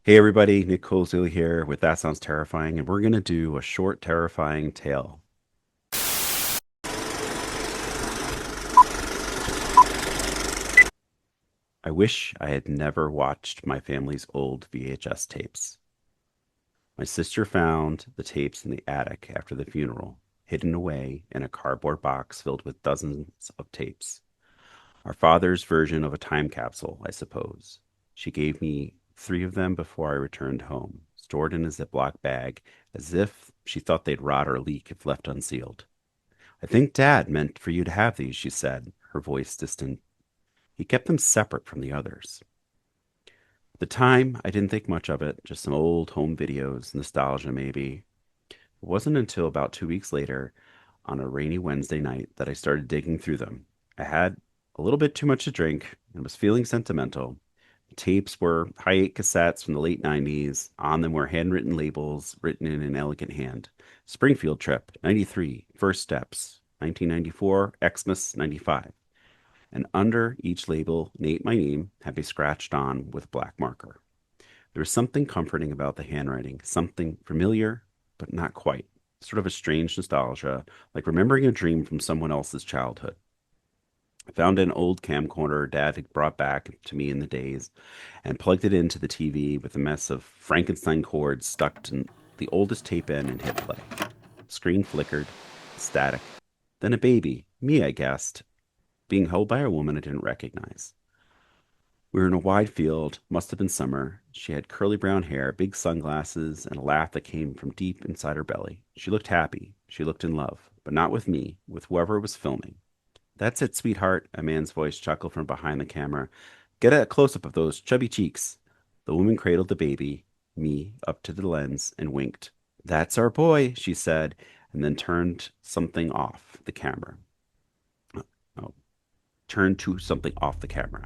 Hey everybody, Nick Colesville here with That Sounds Terrifying, and we're gonna do a short terrifying tale. I wish I had never watched my family's old VHS tapes. My sister found the tapes in the attic after the funeral, hidden away in a cardboard box filled with dozens of tapes. Our father's version of a time capsule, I suppose. She gave me three of them before I returned home, stored in a Ziploc bag, as if she thought they'd rot or leak if left unsealed. I think Dad meant for you to have these, she said, her voice distant. He kept them separate from the others. At the time, I didn't think much of it, just some old home videos, nostalgia maybe. It wasn't until about 2 weeks later, on a rainy Wednesday night, that I started digging through them. I had a little bit too much to drink and was feeling sentimental. The tapes were high 8 cassettes from the late 90s. On them were handwritten labels written in an elegant hand. Springfield trip, 93, first steps, 1994, Xmas, 95. And under each label, Nate, my name, had been scratched on with black marker. There was something comforting about the handwriting, something familiar, but not quite. Sort of a strange nostalgia, like remembering a dream from someone else's childhood. I found an old camcorder Dad had brought back to me in the days and plugged it into the TV with a mess of Frankenstein cords stuck to the oldest tape in and hit play. Screen flickered, static. Then a baby, me, I guessed, being held by a woman I didn't recognize. We were in a wide field, must have been summer. She had curly brown hair, big sunglasses, and a laugh that came from deep inside her belly. She looked happy. She looked in love, but not with me, with whoever was filming. That's it, sweetheart, a man's voice chuckled from behind the camera. Get a close up of those chubby cheeks. The woman cradled the baby, me, up to the lens, and winked. That's our boy, she said, and then turned something off the camera. Oh, turned to something off the camera.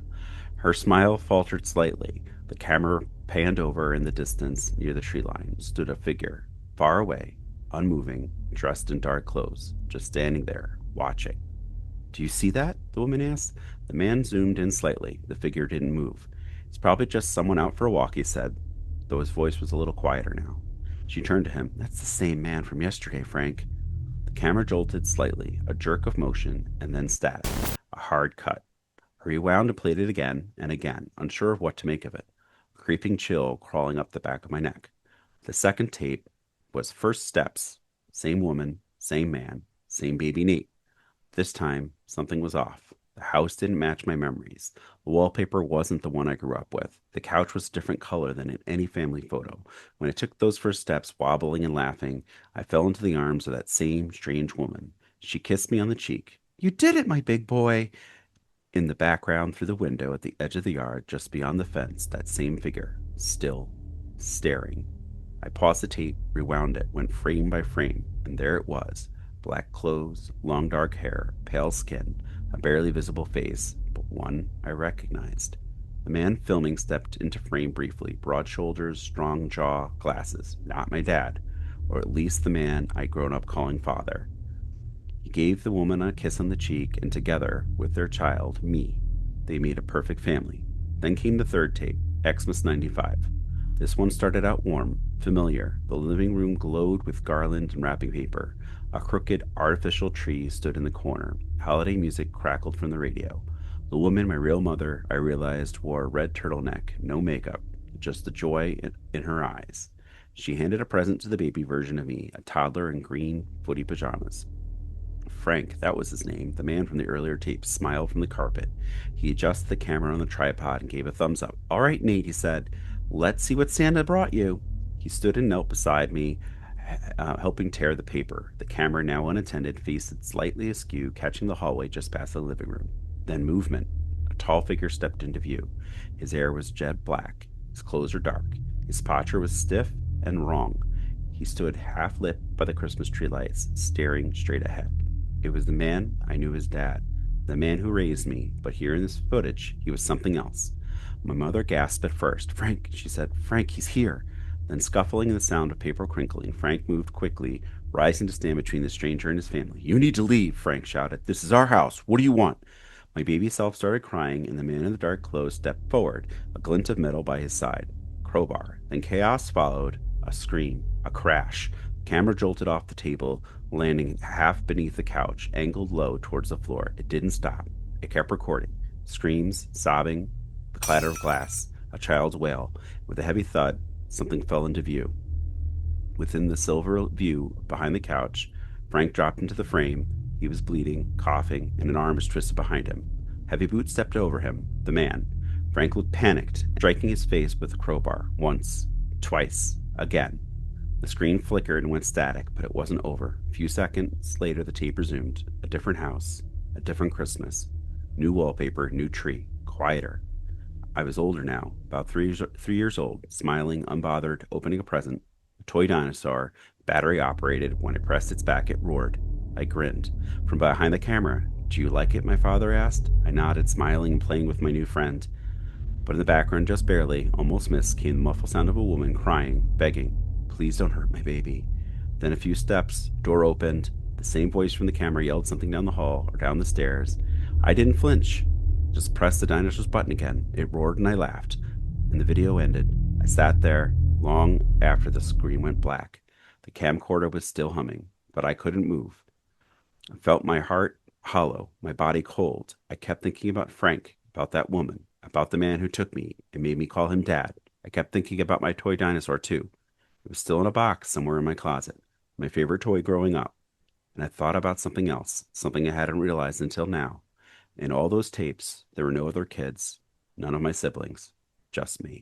Her smile faltered slightly. The camera panned over in the distance near the tree line stood a figure, far away, unmoving, dressed in dark clothes, just standing there, watching. Do you see that? The woman asked. The man zoomed in slightly. The figure didn't move. It's probably just someone out for a walk, he said, though his voice was a little quieter now. She turned to him. That's the same man from yesterday, Frank. The camera jolted slightly, a jerk of motion, and then static, a hard cut. I rewound and played it again, unsure of what to make of it. A creeping chill crawling up the back of my neck. The second tape was First Steps. Same woman, same man, same baby Nate. This time, something was off. The house didn't match my memories. The wallpaper wasn't the one I grew up with. The couch was a different color than in any family photo. When I took those first steps, wobbling and laughing, I fell into the arms of that same strange woman. She kissed me on the cheek. You did it, my big boy. In the background, through the window at the edge of the yard, just beyond the fence, that same figure, still, staring. I paused the tape, rewound it, went frame by frame, and there it was. Black clothes, long dark hair, pale skin, a barely visible face, but one I recognized. The man filming stepped into frame briefly, broad shoulders, strong jaw, glasses. Not my dad, or at least the man I'd grown up calling father. He gave the woman a kiss on the cheek, and together, with their child, me, they made a perfect family. Then came the third tape, Xmas 95. This one started out warm, familiar. The living room glowed with garland and wrapping paper. A crooked, artificial tree stood in the corner. Holiday music crackled from the radio. The woman, my real mother, I realized wore a red turtleneck, no makeup, just the joy in her eyes. She handed a present to the baby version of me, a toddler in green footy pajamas. Frank, that was his name, the man from the earlier tape, smiled from the carpet. He adjusted the camera on the tripod and gave a thumbs up. All right, Nate, he said. Let's see what Santa brought you. He stood and knelt beside me, helping tear the paper. The camera, now unattended, faced slightly askew, catching the hallway just past the living room. Then movement. A tall figure stepped into view. His hair was jet black. His clothes were dark. His posture was stiff and wrong. He stood half lit by the Christmas tree lights, staring straight ahead. It was the man I knew as Dad, the man who raised me, but here in this footage, he was something else. My mother gasped at first. Frank, she said. Frank, he's here. Then, scuffling and the sound of paper crinkling, Frank moved quickly, rising to stand between the stranger and his family. You need to leave, Frank shouted. This is our house. What do you want? My baby self started crying, and the man in the dark clothes stepped forward, a glint of metal by his side. crowbar. Then chaos followed, a scream, a crash. The camera jolted off the table, landing half beneath the couch, angled low towards the floor. It didn't stop. It kept recording. Screams, sobbing, the clatter of glass, a child's wail. With a heavy thud, something fell into view. Within the silver view behind the couch, Frank dropped into the frame. He was bleeding, coughing, and an arm was twisted behind him. Heavy Boots stepped over him, the man. Frank looked panicked, striking his face with the crowbar. Once, twice, again. The screen flickered and went static, but it wasn't over. A few seconds later, the tape resumed. A different house, a different Christmas. New wallpaper, new tree, quieter. I was older now, about 3 years old, smiling, unbothered, opening a present. A toy dinosaur, battery operated. When it pressed its back, it roared. I grinned. From behind the camera, "Do you like it?" my father asked. I nodded, smiling and playing with my new friend. But in the background, just barely, almost missed, came the muffled sound of a woman crying, begging, "Please don't hurt my baby." Then a few steps, door opened. The same voice from the camera yelled something down the hall or down the stairs. I didn't flinch. Just pressed the dinosaur's button again. It roared and I laughed. And the video ended. I sat there long after the screen went black. The camcorder was still humming, but I couldn't move. I felt my heart hollow, my body cold. I kept thinking about Frank, about that woman, about the man who took me and made me call him Dad. I kept thinking about my toy dinosaur, too. It was still in a box somewhere in my closet, my favorite toy growing up. And I thought about something else, something I hadn't realized until now. In all those tapes, there were no other kids, none of my siblings, just me.